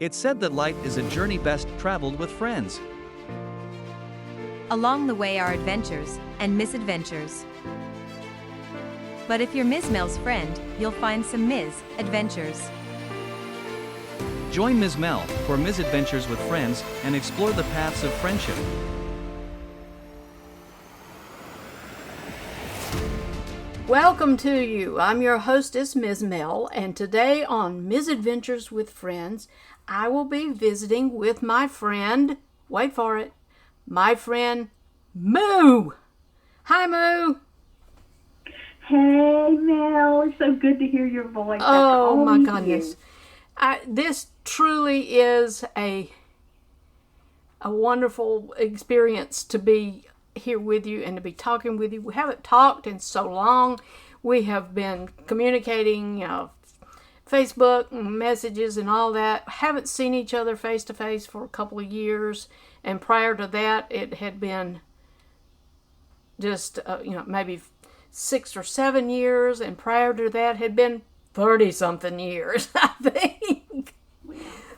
It's said that life is a journey best traveled with friends. Along the way are adventures and misadventures. But if you're Ms. Mel's friend, you'll find some Ms. adventures. Join Ms. Mel for misadventures with friends and explore the paths of friendship. Welcome to you. I'm your hostess, Ms. Mel, and today on Misadventures with Friends, I will be visiting with my friend, wait for it, my friend Moo. Hi, Moo. Hey, Mel. It's so good to hear your voice. Oh, my goodness. This truly is a wonderful experience to be here with you and to be talking with you. We haven't talked in so long. We have been communicating, Facebook messages and all that. Haven't seen each other face to face for a couple of years, and prior to that, it had been just maybe 6 or 7 years, and prior to that had been 30-something years, I think.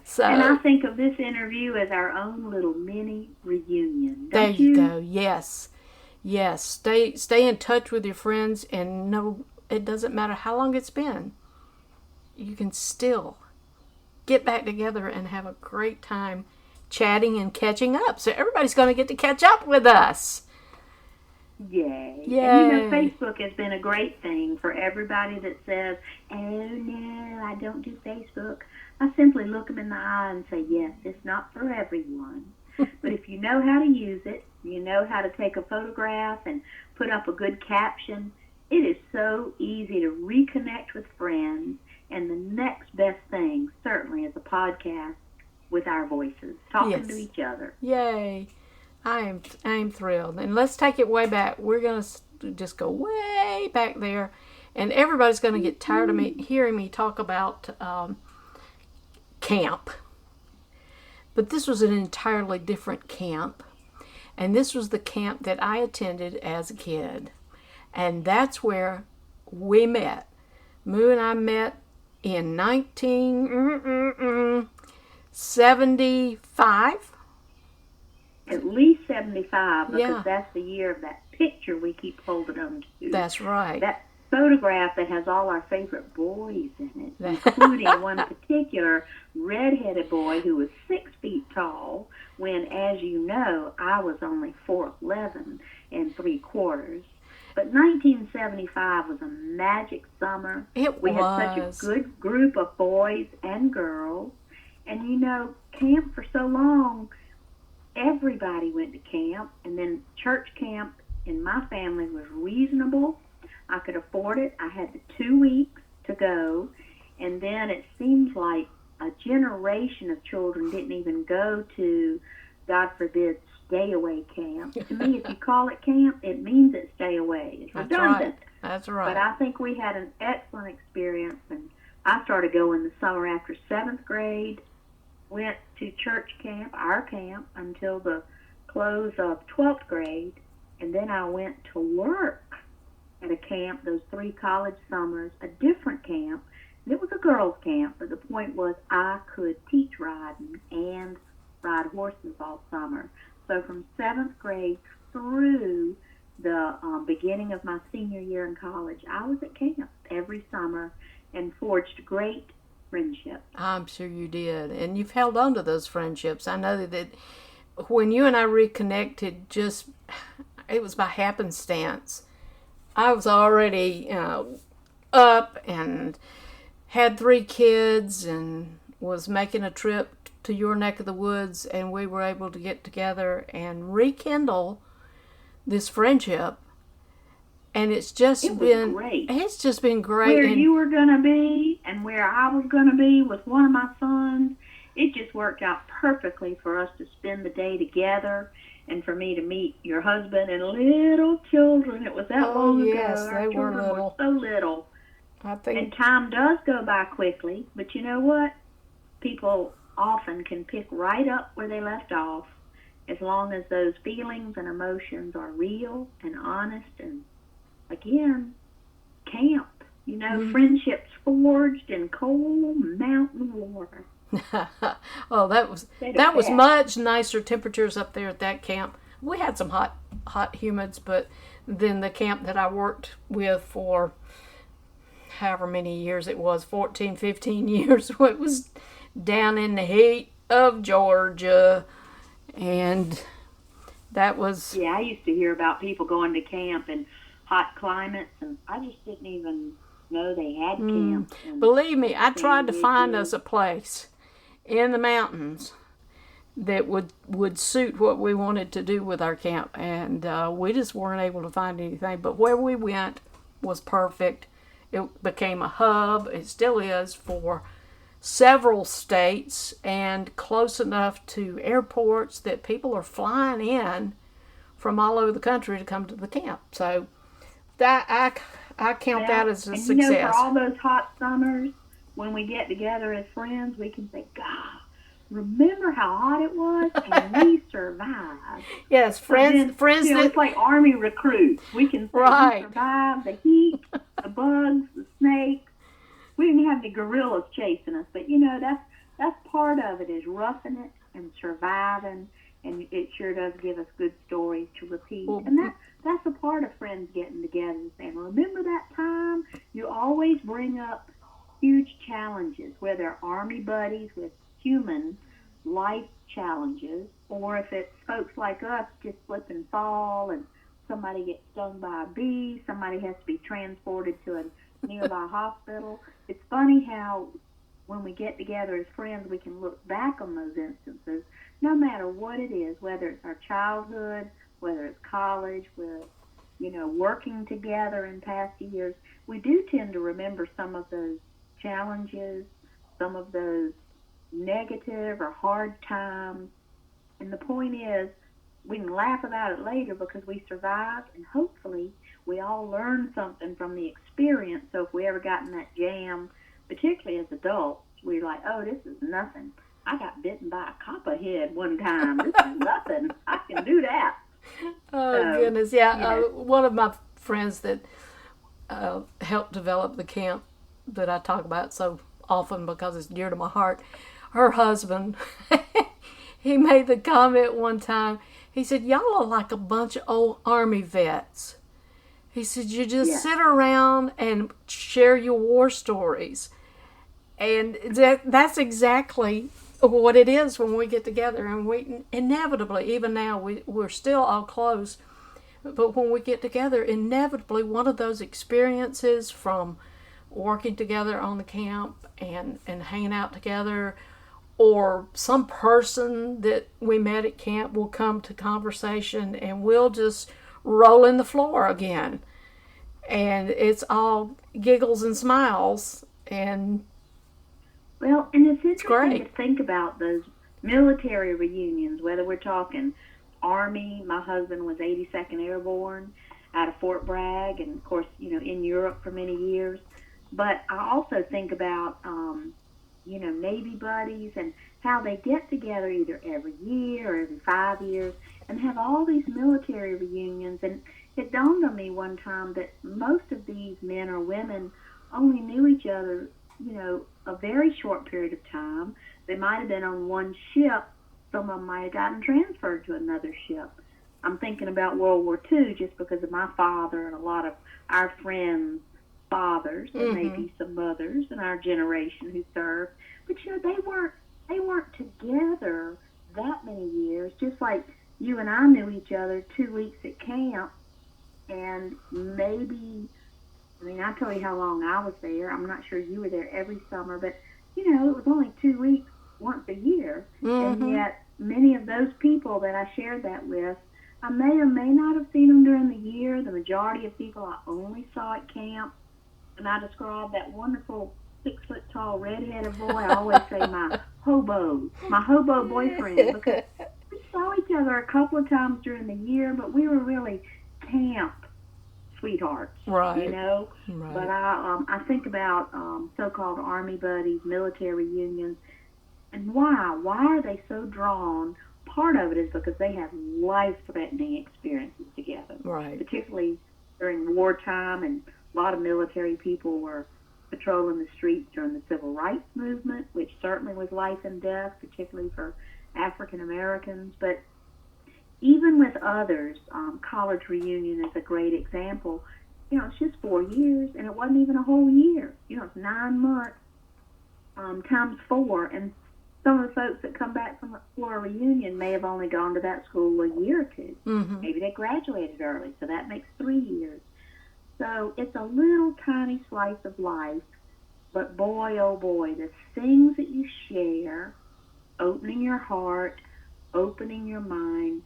So, and I think of this interview as our own little mini reunion. There you go. Yes. Stay in touch with your friends, and no, it doesn't matter how long it's been. You can still get back together and have a great time chatting and catching up. So everybody's going to get to catch up with us. Yay. Yay. And Facebook has been a great thing for everybody that says, oh no, I don't do Facebook. I simply look them in the eye and say, yes, it's not for everyone. But if you know how to use it, you know how to take a photograph and put up a good caption, it is so easy to reconnect with friends. And the next best thing, certainly, is a podcast with our voices, talking to each other. Yay. I am thrilled. And let's take it way back. We're going to just go way back there. And everybody's going to get tired of me hearing me talk about camp. But this was an entirely different camp. And this was the camp that I attended as a kid. And that's where we met. Moo and I met in 1975. At least 75, because that's the year of that picture we keep holding on to. That's right. That photograph that has all our favorite boys in it, including one particular red-headed boy who was 6 feet tall, when, as you know, I was only 4'11" and 3/4. But 1975 was a magic summer. We had such a good group of boys and girls. And, camp for so long, everybody went to camp. And then church camp in my family was reasonable. I could afford it. I had the 2 weeks to go. And then it seems like a generation of children didn't even go to, God forbid, stay away camp. To me, if you call it camp, it means it's stay away. It's redundant. That's right. But I think we had an excellent experience, and I started going the summer after 7th grade, went to church camp, our camp, until the close of 12th grade, and then I went to work at a camp those 3 college summers, a different camp. And it was a girls' camp, but the point was I could teach riding and ride horses all summer. So from 7th grade through the beginning of my senior year in college, I was at camp every summer and forged great friendships. I'm sure you did. And you've held on to those friendships. I know that when you and I reconnected, it was by happenstance. I was already up and had 3 kids and was making a trip to your neck of the woods, and we were able to get together and rekindle this friendship. And it's just been great. It's just been great. Where you were going to be and where I was going to be with one of my sons, it just worked out perfectly for us to spend the day together and for me to meet your husband and little children. It was that long ago. Our they children were little. Were so little. And time does go by quickly, but you know what? People often can pick right up where they left off as long as those feelings and emotions are real and honest. And again, camp, friendships forged in cold mountain water. Oh, They're the that was best. much nicer temperatures up there at that camp. We had some hot humids, but then the camp that I worked with for however many years it was, 14, 15 years, it was down in the heat of Georgia, and that was Yeah, I used to hear about people going to camp in hot climates, and I just didn't even know they had camps. And believe me, I tried to find sandwiches. us a place in the mountains that would suit what we wanted to do with our camp, and we just weren't able to find anything. But where we went was perfect. It became a hub. It still is for several states and close enough to airports that people are flying in from all over the country to come to the camp. So that I count that as a and success. You know, for all those hot summers, when we get together as friends, we can say, God, remember how hot it was? And we survived. Yes, friends. You know, it's like Army recruits. We can say Right. we survived the heat, the bugs, the snakes. We didn't have any gorillas chasing us, but you know, that's part of it, is roughing it and surviving, and it sure does give us good stories to repeat. Well, and that's a part of friends getting together and saying, remember that time? You always bring up huge challenges, whether they're Army buddies with human life challenges, or if it's folks like us just slip and fall and somebody gets stung by a bee, somebody has to be transported to a nearby hospital. It's funny how when we get together as friends, we can look back on those instances, no matter what it is, whether it's our childhood, whether it's college, with, you know, working together in past years. We do tend to remember some of those challenges, some of those negative or hard times. And the point is, we can laugh about it later because we survived, and hopefully we all learned something from the experience. So if we ever got in that jam, particularly as adults, we're like, oh, this is nothing. I got bitten by a copperhead one time. This is nothing. I can do that. Oh, goodness. Yeah. you know. One of my friends that helped develop the camp that I talk about so often because it's dear to my heart, her husband, he made the comment one time. He said, y'all are like a bunch of old Army vets. He said, you just sit around and share your war stories. And that's exactly what it is when we get together. And we inevitably, even now, we're still all close. But when we get together, inevitably, one of those experiences from working together on the camp and hanging out together, or some person that we met at camp will come to conversation, and we'll just roll in the floor again. And it's all giggles and smiles. And Well, and it's interesting great. to think about those military reunions, whether we're talking Army. My husband was 82nd Airborne out of Fort Bragg, and of course, you know, in Europe for many years. But I also think about, you know, Navy buddies and how they get together either every year or every 5 years and have all these military reunions. And it dawned on me one time that most of these men or women only knew each other, you know, a very short period of time. They might have been on one ship. Some of them might have gotten transferred to another ship. I'm thinking about World War II just because of my father and a lot of our friends' fathers, and maybe some mothers in our generation who served. But you know, they weren't together that many years. Just like you and I knew each other 2 weeks at camp, and maybe, I mean, I tell you how long I was there. I'm not sure you were there every summer, but you know, it was only 2 weeks once a year, and yet many of those people that I shared that with, I may or may not have seen them during the year. The majority of people I only saw at camp. And I describe that wonderful 6-foot-tall red-headed boy. I always say my hobo boyfriend, because we saw each other a couple of times during the year, but we were really camp sweethearts, Right. you know. Right. But I think about so-called Army buddies, military reunions, and why are they so drawn? Part of it is because they have life-threatening experiences together, Right. particularly during wartime, and a lot of military people were patrolling the streets during the Civil Rights Movement, which certainly was life and death, particularly for African Americans. But even with others, college reunion is a great example. It's just 4 years, and it wasn't even a whole year. It's 9 months times 4, and some of the folks that come back for a reunion may have only gone to that school a year or two. Mm-hmm. Maybe they graduated early, so that makes 3 years. So it's a little tiny slice of life, but boy, oh boy, the things that you share, opening your heart, opening your mind,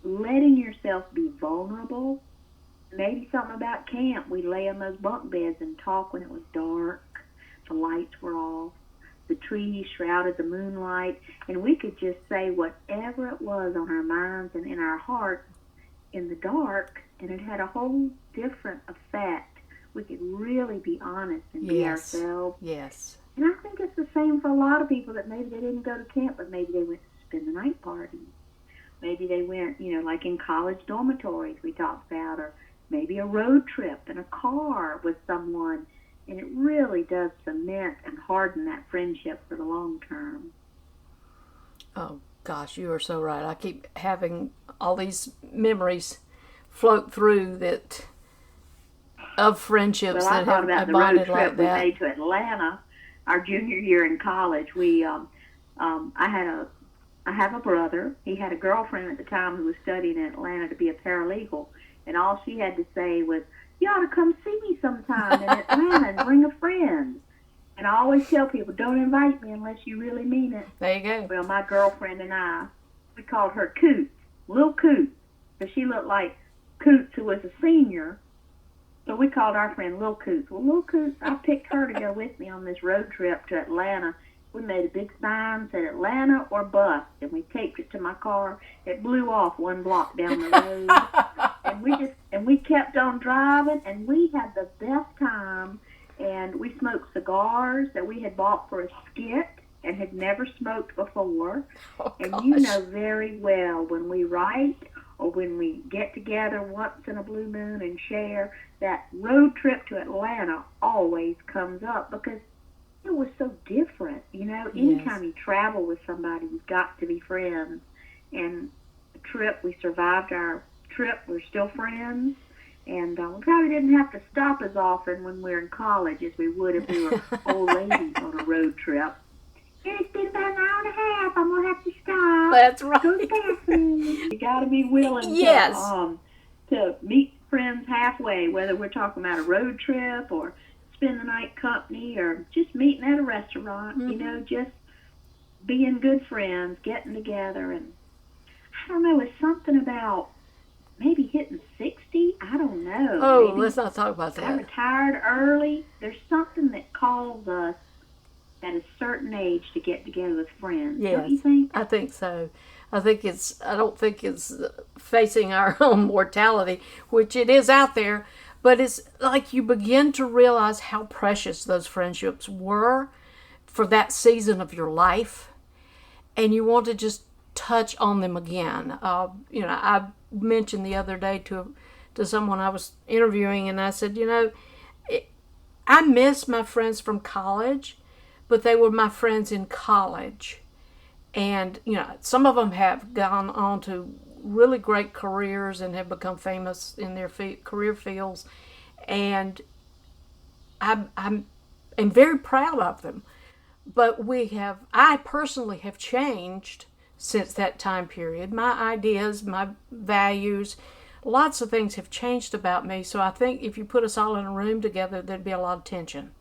letting yourself be vulnerable. Maybe something about camp. We lay on those bunk beds and talk when it was dark. The lights were off. The trees shrouded the moonlight. And we could just say whatever it was on our minds and in our hearts in the dark. And it had a whole different effect. We could really be honest and be ourselves. Yes. And I think it's the same for a lot of people that maybe they didn't go to camp, but maybe they went to spend the night parties. Maybe they went, like in college dormitories we talked about, or maybe a road trip in a car with someone. And it really does cement and harden that friendship for the long term. Oh, gosh, you are so right. I keep having all these memories float through of friendships that have bonded like that. Well, I thought about the road trip we made to Atlanta our junior year in college. We, I have a brother. He had a girlfriend at the time who was studying in Atlanta to be a paralegal. And all she had to say was, "You ought to come see me sometime in Atlanta and bring a friend." And I always tell people, don't invite me unless you really mean it. There you go. Well, my girlfriend and I, we called her Coots, Lil Coots. So she looked like Coots, who was a senior. So we called our friend Lil Coots. Well, Lil Coots, I picked her to go with me on this road trip to Atlanta. We made a big sign, said Atlanta or bust, and we taped it to my car. It blew off 1 block down the road. and we kept on driving, and we had the best time. And we smoked cigars that we had bought for a skit and had never smoked before. Oh, and gosh. you know very well when we write or when we get together once in a blue moon and share, that road trip to Atlanta always comes up because it was so different. Anytime you travel with somebody, you've got to be friends. And the trip, we survived our trip. We're still friends. And we probably didn't have to stop as often when we were in college as we would if we were old ladies on a road trip. And it's been about an hour and a half. I'm going to have to stop. That's right. Go to the bathroom. You got to be willing to meet friends halfway, whether we're talking about a road trip or spend the night company or just meeting at a restaurant. Mm-hmm. Just being good friends, getting together. And I don't know, it's something about maybe hitting 60. I don't know. Oh, maybe let's not talk about that. I retired early. There's something that calls us at a certain age to get together with friends. Yes, Don't you think? I think so. I don't think it's facing our own mortality, which it is out there, but it's like you begin to realize how precious those friendships were for that season of your life, and you want to just touch on them again. I mentioned the other day to someone I was interviewing, and I said, I miss my friends from college, but they were my friends in college. And, some of them have gone on to really great careers and have become famous in their career fields. And I'm very proud of them. But I personally have changed since that time period. My ideas, my values, lots of things have changed about me. So I think if you put us all in a room together, there'd be a lot of tension.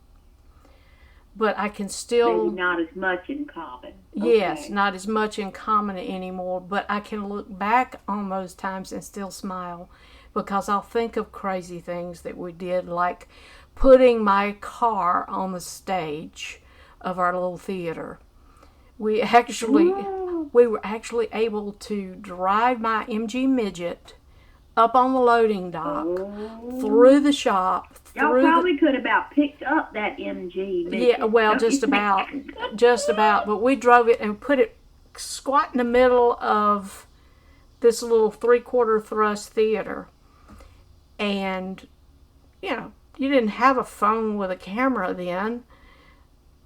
But I can still... Maybe not as much in common. Yes, not as much in common anymore. But I can look back on those times and still smile because I'll think of crazy things that we did, like putting my car on the stage of our little theater. We were actually able to drive my MG Midget up on the loading dock, through the shop. Y'all probably could have about picked up that MG Midget. Yeah, well, just about. But we drove it and put it squat in the middle of this little 3/4 thrust theater. And, didn't have a phone with a camera then.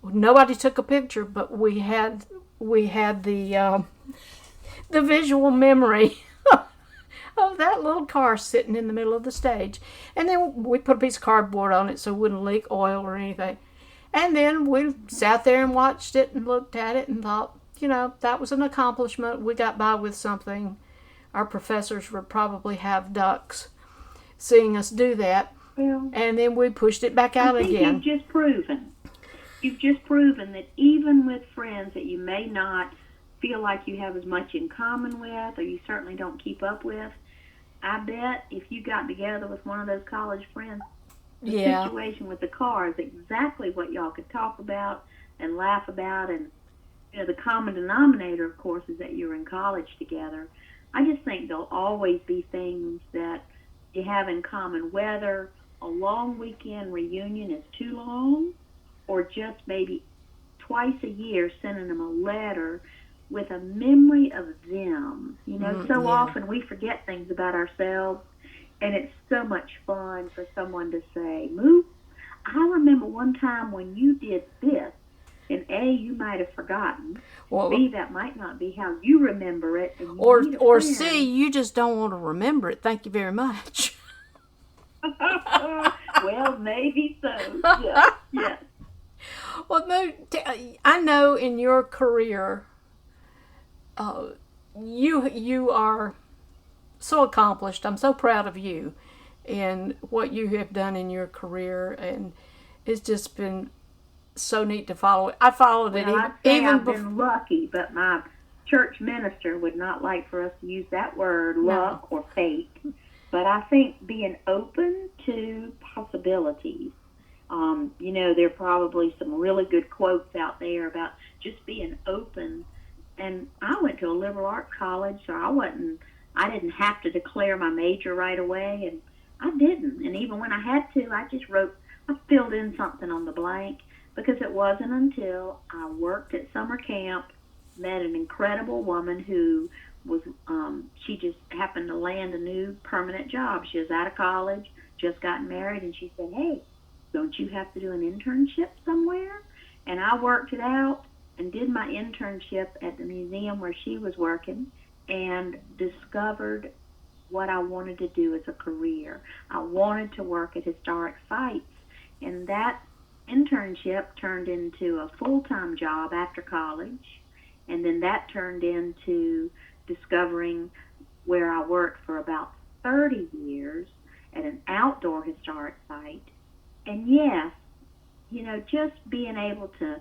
Nobody took a picture, but we had the visual memory of that little car sitting in the middle of the stage. And then we put a piece of cardboard on it so it wouldn't leak oil or anything. And then we sat there and watched it and looked at it and thought, that was an accomplishment. We got by with something. Our professors would probably have ducks seeing us do that. Well, and then we pushed it back out again. You've just proven that even with friends that you may not feel like you have as much in common with, or you certainly don't keep up with, I bet if you got together with one of those college friends, the situation with the car is exactly what y'all could talk about and laugh about. And the common denominator, of course, is that you're in college together. I just think there'll always be things that you have in common, whether a long weekend reunion is too long, or just maybe twice a year sending them a letter with a memory of them. Often we forget things about ourselves, and it's so much fun for someone to say, Moo, I remember one time when you did this, and A, you might have forgotten. Well, B, that might not be how you remember it. And or C, you just don't want to remember it. Thank you very much. Well, maybe so. Yes. Well, Moo, I know in your career, you are so accomplished. I'm so proud of you and what you have done in your career, and it's just been so neat to follow it. I followed it I've been lucky, but my church minister would not like for us to use that word, luck or fate. But I think being open to possibilities. There are probably some really good quotes out there about just being open. And I went to a liberal arts college, so I didn't have to declare my major right away, and I didn't. And even when I had to, I filled in something on the blank, because it wasn't until I worked at summer camp, met an incredible woman who was, she just happened to land a new permanent job. She was out of college, just got married, and she said, hey, don't you have to do an internship somewhere? And I worked it out and did my internship at the museum where she was working, and discovered what I wanted to do as a career. I wanted to work at historic sites, and that internship turned into a full-time job after college, and then that turned into discovering where I worked for about 30 years at an outdoor historic site. And yes, just being able to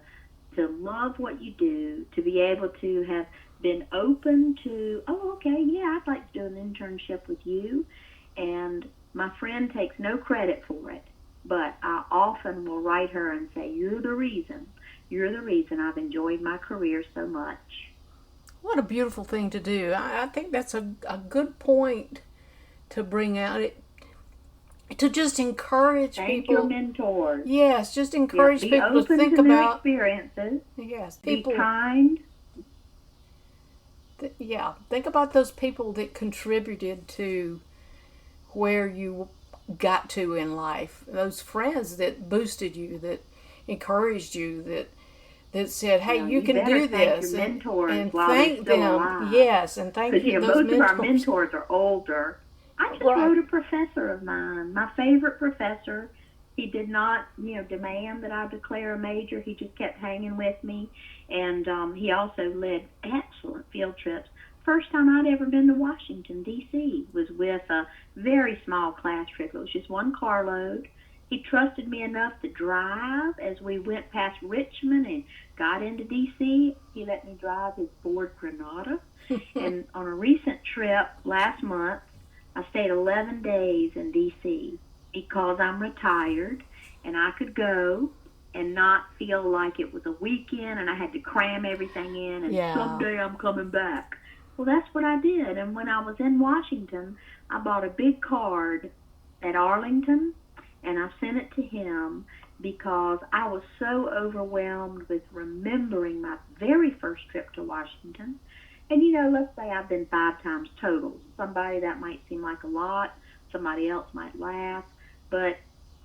love what you do, to be able to have been open to, oh, okay, yeah, I'd like to do an internship with you. And my friend takes no credit for it, but I often will write her and say, you're the reason I've enjoyed my career so much. What a beautiful thing to do. I think that's a good point to bring out, it to just encourage people. Thank your mentors. Yes, just encourage people to think about experiences. Yes, people. Be kind. Think about those people that contributed to where you got to in life. Those friends that boosted you, that encouraged you, that said, "Hey, you can do this," and thank them. Alive. Yes, and thank you. Because most of our mentors are older. I just wrote a professor of mine, my favorite professor. He did not, demand that I declare a major. He just kept hanging with me, and he also led excellent field trips. First time I'd ever been to Washington, D.C. was with a very small class trip. It was just one carload. He trusted me enough to drive as we went past Richmond and got into D.C. He let me drive his Ford Granada. And on a recent trip last month, I stayed 11 days in D.C. because I'm retired, and I could go and not feel like it was a weekend and I had to cram everything in and someday I'm coming back. Well, that's what I did. And when I was in Washington, I bought a big card at Arlington, and I sent it to him because I was so overwhelmed with remembering my very first trip to Washington. And, let's say I've been 5 times total. Somebody that might seem like a lot. Somebody else might laugh. But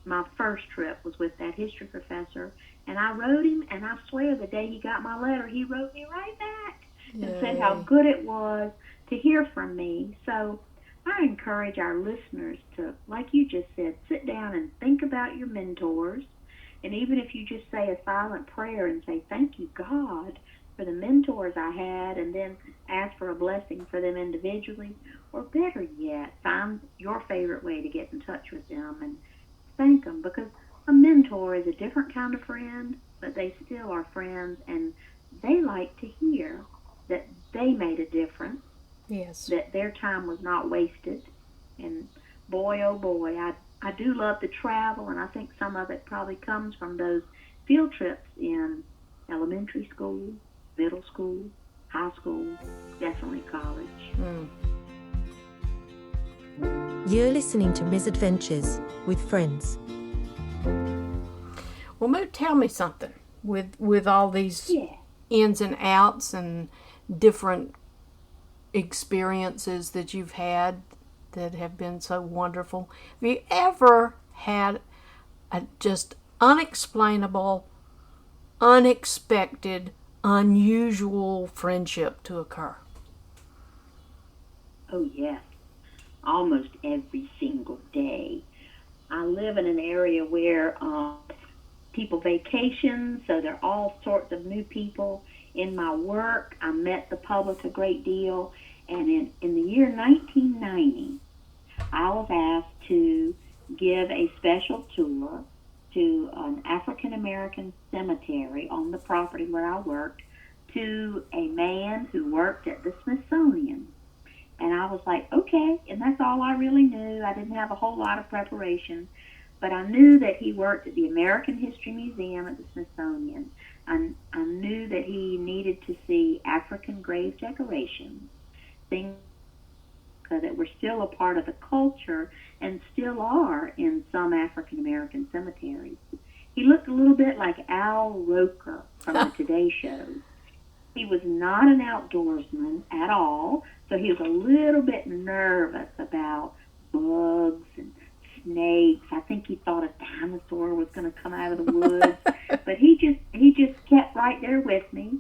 my first trip was with that history professor, and I wrote him, and I swear the day he got my letter, he wrote me right back and said how good it was to hear from me. So I encourage our listeners to, like you just said, sit down and think about your mentors. And even if you just say a silent prayer and say, thank you, God, for the mentors I had, and then ask for a blessing for them individually, or better yet, find your favorite way to get in touch with them and thank them, because a mentor is a different kind of friend, but they still are friends, and they like to hear that they made a difference, Yes. that their time was not wasted. And boy, oh boy, I do love to travel, and I think some of it probably comes from those field trips in elementary school, middle school, high school, definitely college. You're listening to Misadventures with Friends. Well, Moo, tell me something with all these ins and outs and different experiences that you've had that have been so wonderful. Have you ever had a just unexplainable, unexpected, unusual friendship to occur? Oh, yes. Almost every single day. I live in an area where people vacation, so there are all sorts of new people. In my work, I met the public a great deal, and in the year 1990, I was asked to give a special tour to an African-American cemetery on the property where I worked, to a man who worked at the Smithsonian. And I was like, okay, and that's all I really knew. I didn't have a whole lot of preparation, but I knew that he worked at the American History Museum at the Smithsonian. I knew that he needed to see African grave decorations, things that were still a part of the culture and still are in some African American cemeteries. He looked a little bit like Al Roker from the Today Show. He was not an outdoorsman at all, so he was a little bit nervous about bugs and snakes. I think he thought a dinosaur was going to come out of the woods, but he just kept right there with me.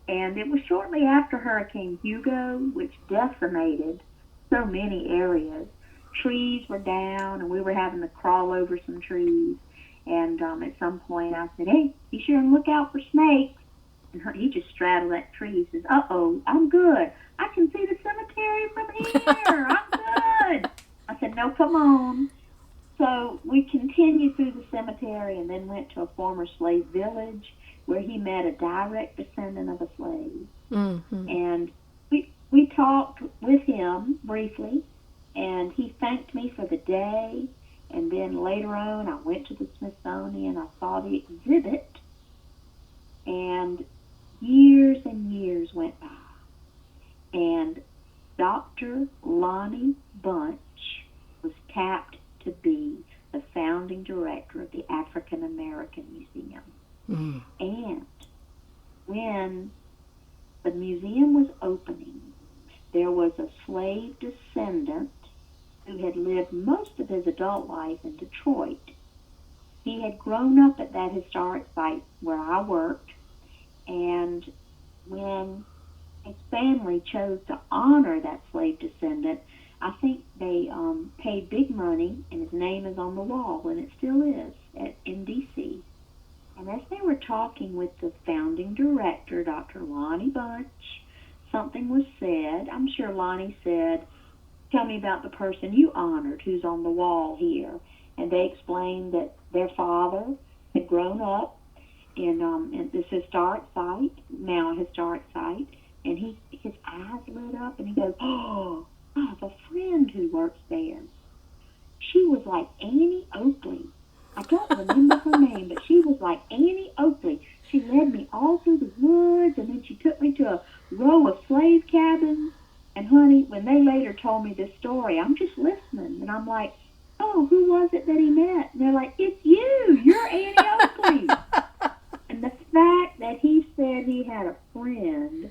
And it was shortly after Hurricane Hugo, which decimated so many areas. Trees were down, and we were having to crawl over some trees. And at some point, I said, "Hey, be sure and look out for snakes." And he just straddled that tree. He says, "Uh-oh, I'm good. I can see the cemetery from here. I'm good." I said, "No, come on." So we continued through the cemetery and then went to a former slave village where he met a direct descendant of a slave. Mm-hmm. And we talked with him briefly, and he thanked me for the day. And then later on, I went to the Smithsonian. I saw the exhibit, and years and years went by. And Dr. Lonnie Bunch was tapped to be the founding director of the African American Museum. Mm. And when the museum was opening, there was a slave descendant who had lived most of his adult life in Detroit. He had grown up at that historic site where I worked, and when his family chose to honor that slave descendant, I think they paid big money, and his name is on the wall, and it still is, in D.C. And as they were talking with the founding director, Dr. Lonnie Bunch, something was said. I'm sure Lonnie said, "Tell me about the person you honored who's on the wall here." And they explained that their father had grown up in this historic site, now a historic site, and his eyes lit up, and he goes, "Oh, I have a friend who works there. She was like Annie Oakley. I don't remember her name, but she was like Annie Oakley. She led me all through the woods, and then she took me to a row of slave cabins." And honey, when they later told me this story, I'm just listening, and I'm like, "Oh, who was it that he met?" And they're like, "It's you. You're Annie Oakley." And the fact that he said he had a friend,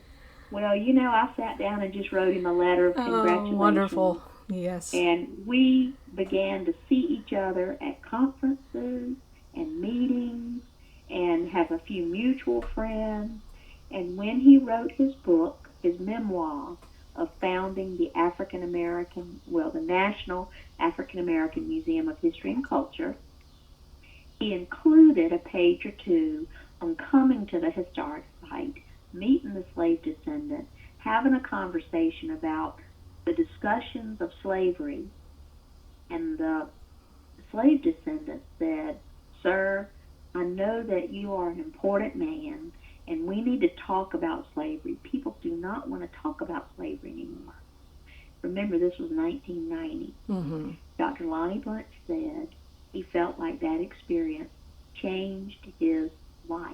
well, I sat down and just wrote him a letter of congratulations. Oh, wonderful. Yes. And we began to see each other at conferences and meetings and have a few mutual friends. And when he wrote his book, his memoir of founding the the National African American Museum of History and Culture, he included a page or two on coming to the historic site, meeting the slave descendant, having a conversation about the discussions of slavery. And the slave descendant said, "Sir, I know that you are an important man, and we need to talk about slavery. People do not want to talk about slavery anymore." Remember, this was 1990. Mm-hmm. Dr. Lonnie Bunch said he felt like that experience changed his life.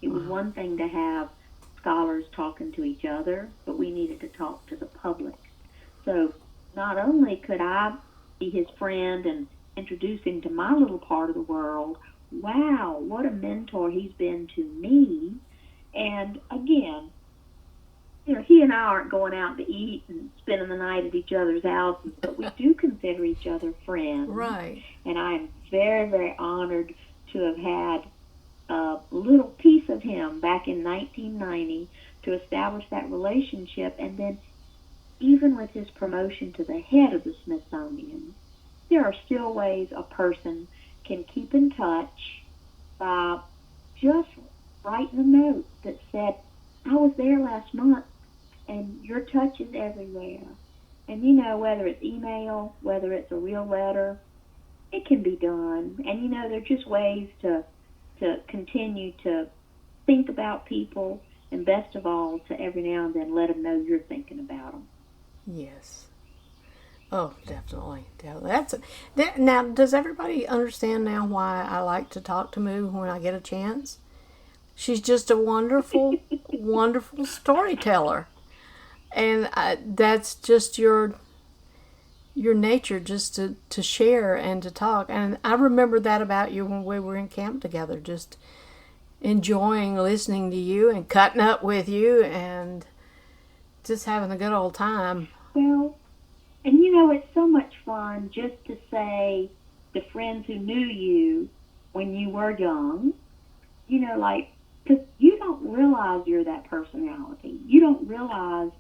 It was one thing to have scholars talking to each other, but we needed to talk to the public. So not only could I be his friend and introduce him to my little part of the world, wow, what a mentor he's been to me. And again, he and I aren't going out to eat and spending the night at each other's houses, but we do consider each other friends. Right. And I am very, very honored to have had a little piece of him back in 1990 to establish that relationship. And then even with his promotion to the head of the Smithsonian, there are still ways a person can keep in touch by just writing a note that said, "I was there last month, and your touch is everywhere." And whether it's email, whether it's a real letter, it can be done. And there are just ways to continue to think about people, and best of all, to every now and then let them know you're thinking about them. Yes. Oh, definitely. Now, does everybody understand now why I like to talk to Moo when I get a chance? She's just a wonderful, wonderful storyteller. And that's just your nature, just to share and to talk. And I remember that about you when we were in camp together, just enjoying listening to you and cutting up with you and just having a good old time. Well, and it's so much fun just to say to friends who knew you when you were young, because you don't realize you're that personality. You don't realize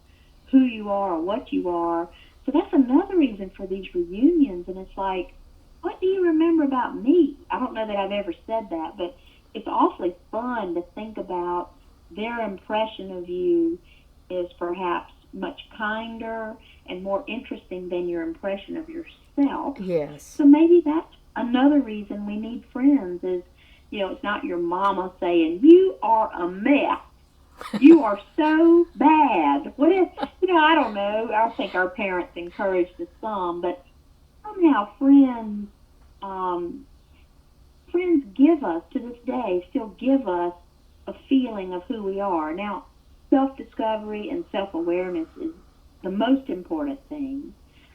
who you are or what you are. So that's another reason for these reunions. And it's like, what do you remember about me? I don't know that I've ever said that, but it's awfully fun to think about their impression of you is perhaps much kinder and more interesting than your impression of yourself. Yes. So maybe that's another reason we need friends is, it's not your mama saying, "You are a mess. You are so bad." What if, I don't know. I think our parents encouraged us some, but somehow friends give us, to this day, still give us a feeling of who we are. Now, self-discovery and self-awareness is the most important thing,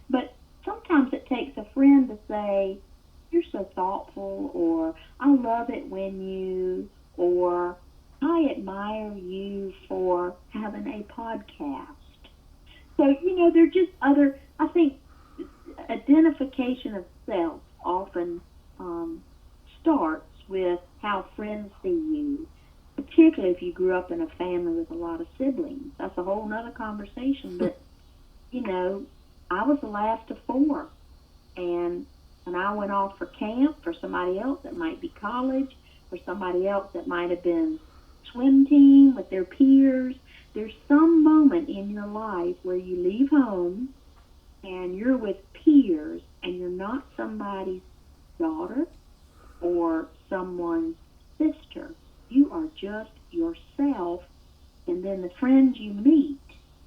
but sometimes it takes a friend to say, "You're so thoughtful," or "I love it when you," or "I admire you for having a podcast." So, they're just other, I think, identification of self often starts with how friends see you, particularly if you grew up in a family with a lot of siblings. That's a whole nother conversation, but, I was the last of four, and when I went off for camp, for somebody else that might be college, for somebody else that might have been swim team with their peers, there's some moment in your life where you leave home and you're with peers and you're not somebody's daughter or someone's sister. You are just yourself, and then the friends you meet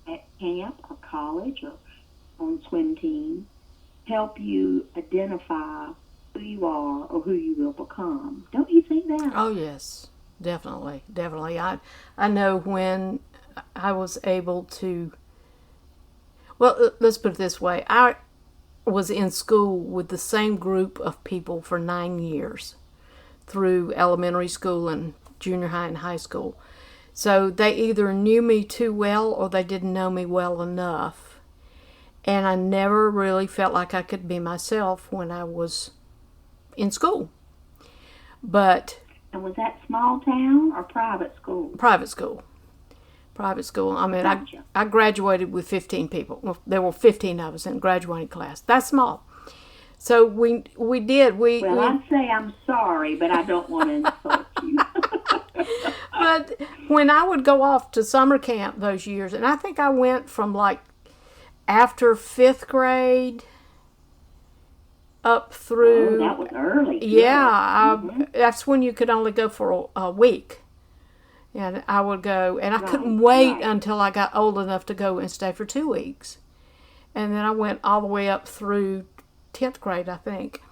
at camp or college or on swim team help you identify who you are or who you will become. Don't you think that? Oh, yes. Definitely. I know when I was able to, well, let's put it this way. I was in school with the same group of people for 9 years through elementary school and junior high and high school. So they either knew me too well or they didn't know me well enough. And I never really felt like I could be myself when I was in school. But And was that small town or private school? private school. Private school. I mean, Gotcha. I graduated with 15 people. Well, there were 15 of us in graduating class. That's small. So we did. Well, I'd say I'm sorry, but I don't want to insult you. But when I would go off to summer camp those years, and I think I went from like after 5th grade up through. Oh, that was early. Yeah, that's when you could only go for a week. And I would go, and I couldn't wait until I got old enough to go and stay for 2 weeks. And then I went all the way up through 10th grade, I think,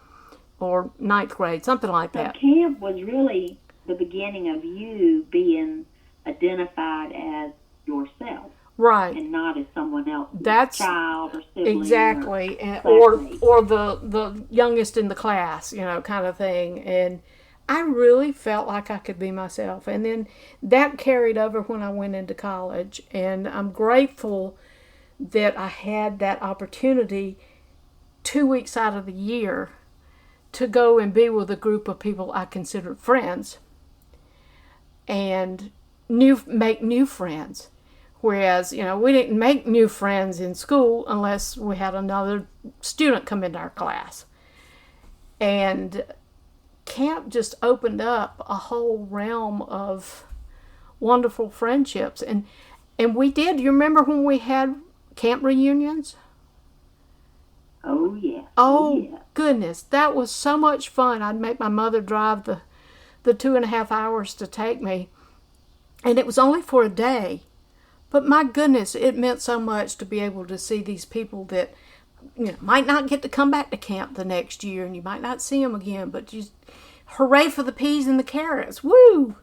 or 9th grade, something like that. So camp was really the beginning of you being identified as yourself. Right. And not as someone else's That's child or sibling. Exactly. Or or the youngest in the class, kind of thing. And I really felt like I could be myself. And then that carried over when I went into college. And I'm grateful that I had that opportunity 2 weeks out of the year to go and be with a group of people I considered friends and make new friends. Whereas, we didn't make new friends in school unless we had another student come into our class. And camp just opened up a whole realm of wonderful friendships. And we did. You remember when we had camp reunions? Oh, yeah. Oh, goodness. That was so much fun. I'd make my mother drive the 2.5 hours to take me. And it was only for a day. But my goodness, it meant so much to be able to see these people that might not get to come back to camp the next year, and you might not see them again, but just hooray for the peas and the carrots. Woo!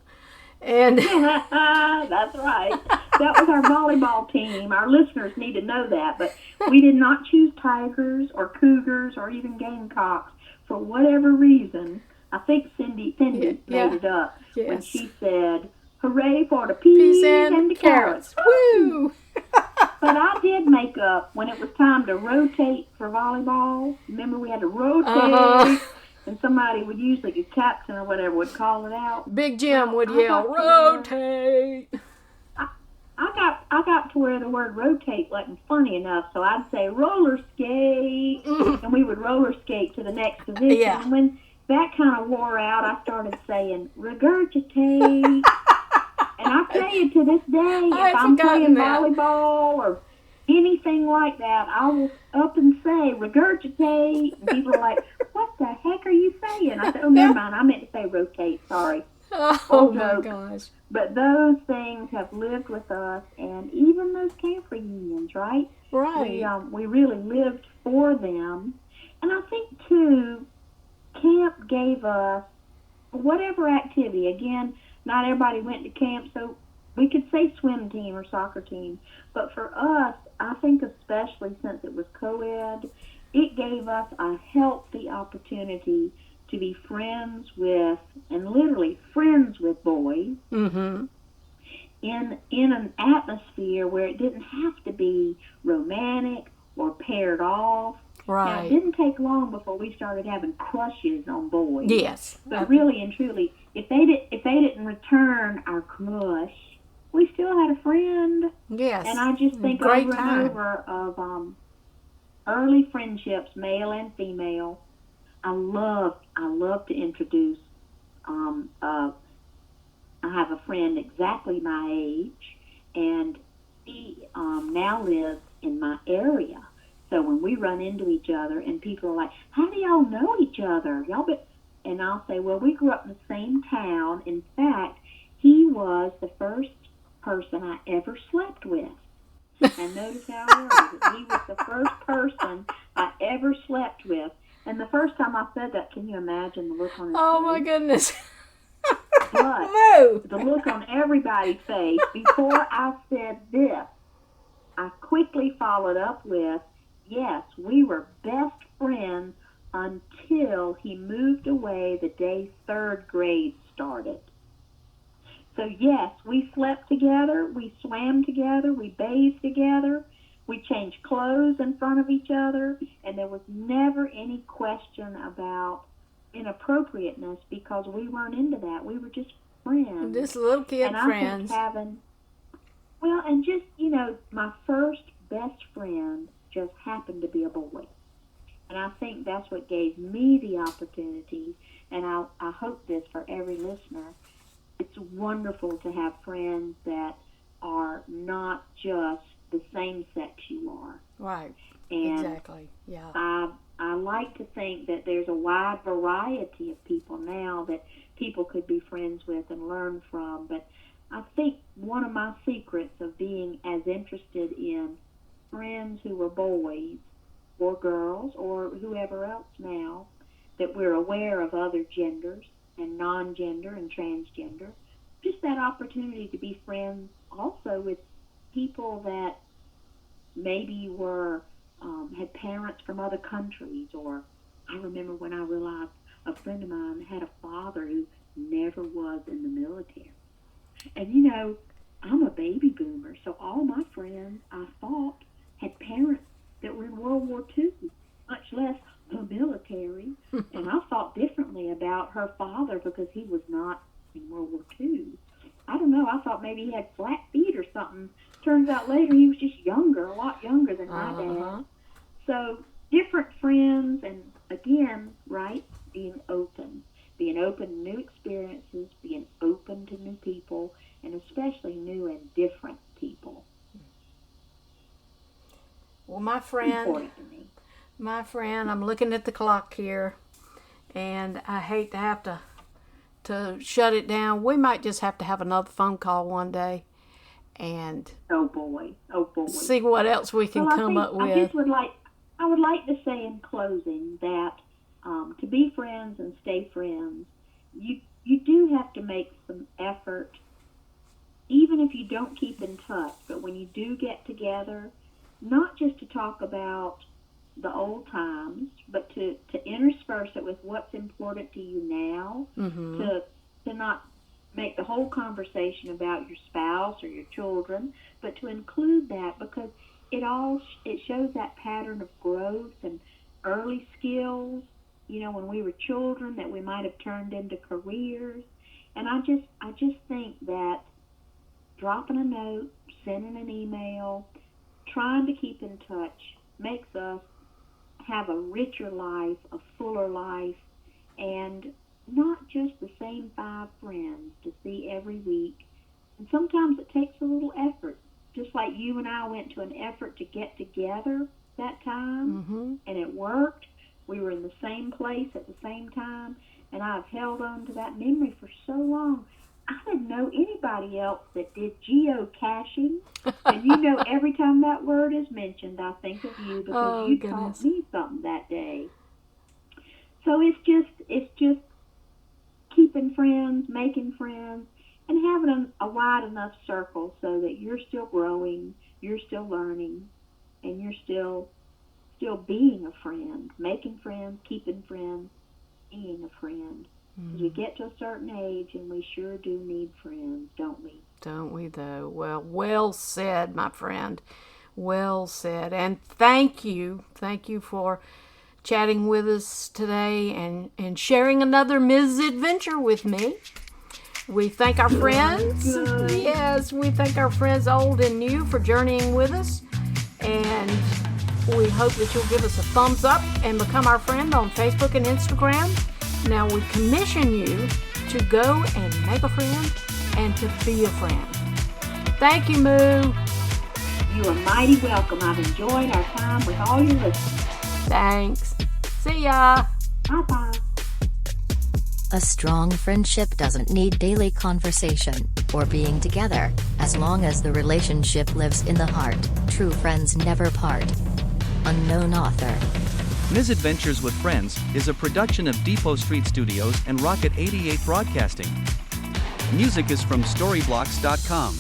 And that's right. That was our volleyball team. Our listeners need to know that, but we did not choose tigers or cougars or even gamecocks for whatever reason. I think Cindy made it up when she said, "Hooray for the peas and the carrots." Woo! But I did make up when it was time to rotate for volleyball. Remember, we had to rotate, and somebody would usually, a captain or whatever, would call it out. Big Jim would yell, "Rotate!" I got to where the word rotate wasn't funny enough, so I'd say roller skate, and we would roller skate to the next position. Yeah. And when that kind of wore out, I started saying regurgitate. And I tell you, to this day, if I'm playing volleyball or anything like that, I will up and say regurgitate. And people are like, "What the heck are you saying?" I said, "Oh, never mind. I meant to say rotate. Sorry." Oh, my gosh. But those things have lived with us, and even those camp reunions, right? Right. We really lived for them. And I think, too, camp gave us whatever activity. Again, not everybody went to camp, so we could say swim team or soccer team. But for us, I think especially since it was co-ed, it gave us a healthy opportunity to be friends with, and literally friends with boys, in an atmosphere where it didn't have to be romantic or paired off. Right. Now, it didn't take long before we started having crushes on boys. Yes. But really and truly, if they didn't return our crush, we still had a friend. Yes. And I just think Great over time. and over of early friendships, male and female. I love to introduce. I have a friend exactly my age, and he now lives in my area. So when we run into each other, and people are like, "How do y'all know each other? And I'll say, "Well, we grew up in the same town. In fact, he was the first person I ever slept with." And notice how I worded it. He was the first person I ever slept with. And the first time I said that, can you imagine the look on his face? Oh, my goodness. But No. the look on everybody's face, before I said this, I quickly followed up with, yes, we were best friends until he moved away the day 3rd grade started. So yes, we slept together, we swam together, we bathed together, We changed clothes in front of each other, and there was never any question about inappropriateness because we weren't into that. We were just friends. Just little kid and friends. I think and just, my first best friend just happened to be a boy. And I think that's what gave me the opportunity, and I hope this for every listener. It's wonderful to have friends that are not just the same sex you are. Right. And exactly. Yeah. I like to think that there's a wide variety of people now that people could be friends with and learn from. But I think one of my secrets of being as interested in friends who were boys or girls or whoever else now, that we're aware of other genders and non-gender and transgender, just that opportunity to be friends also with people that maybe were had parents from other countries. Or I remember when I realized a friend of mine had a father who never was in the military. And I'm a baby boomer, so all my friends I thought had parents that were in World War II, much less the military. And I thought differently about her father because he was not in World War II. I don't know, I thought maybe he had flat feet or something. Turns out later he was just younger, a lot younger than my dad. So different friends, and again, right, being open to new experiences, being open to new people, and especially new and different people. Well, my friend, I'm looking at the clock here, and I hate to have to shut it down. We might just have to have another phone call one day, and oh boy, see what else we can come up with. I would like to say in closing that to be friends and stay friends, you do have to make some effort, even if you don't keep in touch. But when you do get together, not just to talk about the old times, but to intersperse it with what's important to you now, to not make the whole conversation about your spouse or your children, but to include that, because it shows that pattern of growth and early skills, when we were children that we might have turned into careers. And I just think that dropping a note, sending an email, trying to keep in touch makes us have a richer life, a fuller life, and not just the same 5 friends to see every week. And sometimes it takes a little effort, just like you and I went to an effort to get together that time, and it worked. We were in the same place at the same time, and I've held on to that memory for so long. I didn't know anybody else that did geocaching. And every time that word is mentioned, I think of you because you taught me something that day. So it's just keeping friends, making friends, and having a wide enough circle so that you're still growing, you're still learning, and you're still being a friend, making friends, keeping friends, being a friend. As we get to a certain age, and we sure do need friends, don't we? Don't we, though? Well said, my friend. Well said. And thank you for chatting with us today and sharing another Ms. Adventure with me. We thank our friends. Yes, we thank our friends old and new for journeying with us. And we hope that you'll give us a thumbs up and become our friend on Facebook and Instagram. Now we commission you to go and make a friend and to be a friend. Thank you, Moo. You are mighty welcome. I've enjoyed our time with all your listeners. Thanks. See ya. Bye-bye. A strong friendship doesn't need daily conversation or being together, as long as the relationship lives in the heart. True friends never part. Unknown author. Misadventures with Friends is a production of Depot Street Studios and Rocket 88 Broadcasting. Music is from Storyblocks.com.